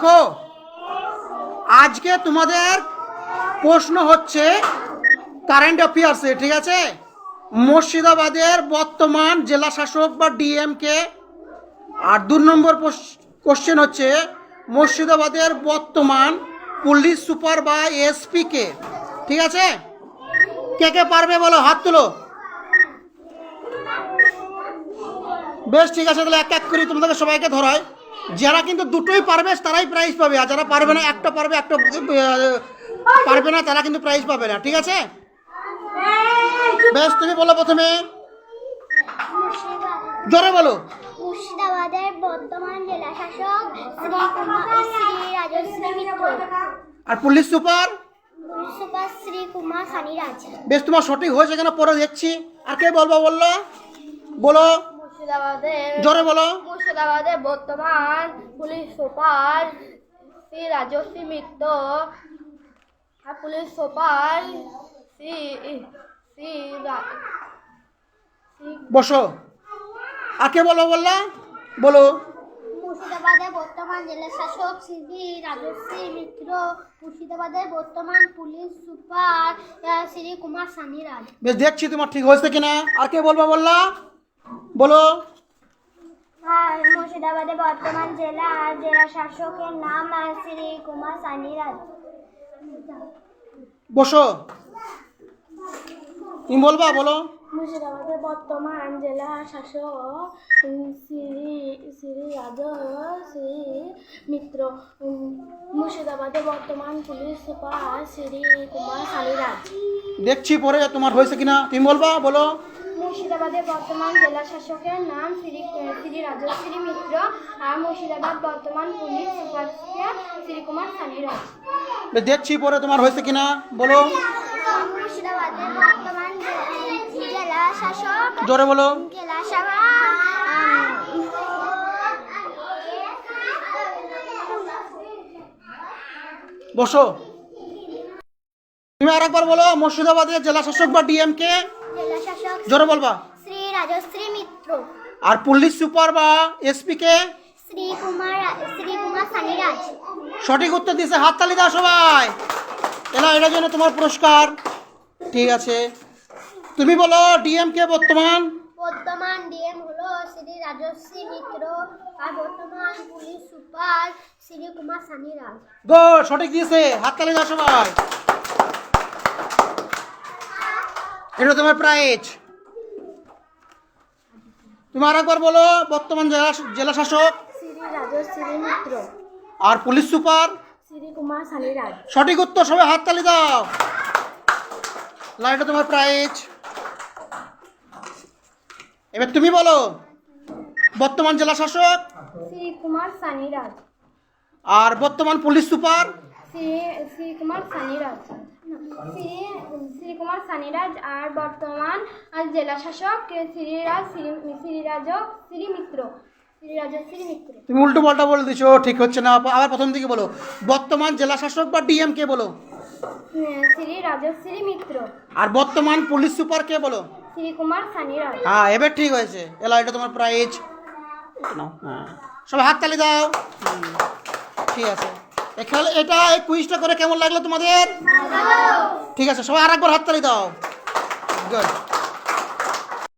দেখো আজকে তোমাদের প্রশ্ন হচ্ছে কারেন্ট অ্যাফেয়ার্সে, ঠিক আছে। মুর্শিদাবাদের বর্তমান জেলা শাসক বা ডিএম কে। আর 2 নম্বর কোশ্চেন হচ্ছে মুর্শিদাবাদের বর্তমান পুলিশ সুপার বা এসপি কে। ঠিক আছে, কে কে পারবে বলো, হাত তুলো। বেশ, ঠিক আছে, তাহলে এক এক করে তোমাদেরকে সবাইকে ধরায়। যারা কিন্তু দুটোই পারবে তারাই প্রাইজ পাবে, আর যারা পারবে না, একটা পারবে একটা পারবে না, তারা কিন্তু প্রাইজ পাবে না। ঠিক আছে, বেশ, তুমি বলো প্রথমে, জোরে বলো। মুর্শিদাবাদের বর্তমান জেলা শাসক শ্রী রাজশ্রী মিত্র। আর police super? Police super Shri Kumar Saniraj. বেশ, তোমার সঠিক হয়েছে কেন পরে দেখছি। আর কে বলবো বললো, বলো জোরে বলো। মুর্শিদাবাদের বর্তমান পুলিশ সুপার শ্রী রাজশ্রী মিত্র আর পুলিশ সুপার শ্রী বসো। আর কে বলবো বললা, বলো। মুর্শিদাবাদের বর্তমান জেলা শাসক শ্রী রাজশ্রী মিত্র। মুর্শিদাবাদের বর্তমান পুলিশ সুপার শ্রী কুমার সানিরাজ। বেশ, দেখছি তোমার ঠিক হয়েছে কিনা। আর কে বলবো বললা, বলো। মুর্শিদাবাদের বর্তমান জেলা শাসকের নাম শ্রী কুমার সানিরাজ। বসো, তুমি বলবা, বলো। মুর্শিদাবাদের বর্তমান জেলা শাসক শ্রী রাজশ্রী মিত্র। মুর্শিদাবাদের বর্তমান পুলিশ সুপার শ্রী কুমার সানিরাজ। দেখছি পরে তোমার হয়েছে কিনা, তুমি বলবা, বলো। মুর্শিদাবাদের বর্তমান জেলা শাসকের নাম শ্রী রাজশ্রী মিত্র আর মুর্শিদাবাদ বর্তমান পুলিশ সুপার শ্রী কুমার সানিরাজ। বেশ, দেখছি পরে তোমার হয়েছে কিনা, বলো। মুর্শিদাবাদের বর্তমান জেলা শাসক জোরে বলো। জেলা শাসক বসো। তুমি আরেকবার বলো, মুর্শিদাবাদের জেলা শাসক বা ডিএম কে। জেলা শাসক জোরে বলবা। শ্রী রাজশ্রী মিত্র। আর পুলিশ সুপার বা এসপি কে? শ্রী কুমার সানিরাজ। সঠিক উত্তর দিয়েছে, হাততালি দাও সবাই। এটার জন্য তোমার পুরস্কার। ঠিক আছে, তুমি বলো ডিএম কে। বর্তমান ডিএম হলো শ্রী রাজশ্রী মিত্র আর বর্তমান police super Shri Kumar Saniraj. Good, সঠিক দিয়েছে, হাততালি দাও সবাই। এটা তোমার প্রাইজ। তুমি আরেকবার বলো, বর্তমান জেলা শাসক শ্রী রাজশ্রী মিত্র আর পুলিশ সুপার শ্রী কুমার সানিরাজ। সঠিক উত্তর, সবাই হাততালি দাও। এটা তোমার প্রাইজ। এবার তুমি বলো, বর্তমান জেলা শাসক শ্রী কুমার সানিরাজ আর বর্তমান পুলিশ সুপার শ্রী কুমার সানিরাজ। শ্রী কুমার সানিরাজ আর বর্তমান জেলা শাসক শ্রী মিত্র। তুমি উল্টো পাল্টা বলে দিছো, ঠিক হচ্ছে না। আবার প্রথম থেকে বলো, বর্তমান জেলা শাসক বা ডিএম কে বলো। শ্রী রাজশ্রী মিত্র আর বর্তমান পুলিশ সুপার কে বলো। শ্রী কুমার সানিরাজ। হ্যাঁ, এবার ঠিক হয়েছে। এটা তোমার প্রাইজ। হ্যাঁ, সবাই হাততালি দাও। ঠিক আছে, এটা এই কুইজটা করে কেমন লাগলো তোমাদের? ঠিক আছে, সবাই আরেকবার হাততালি দাও। গুড।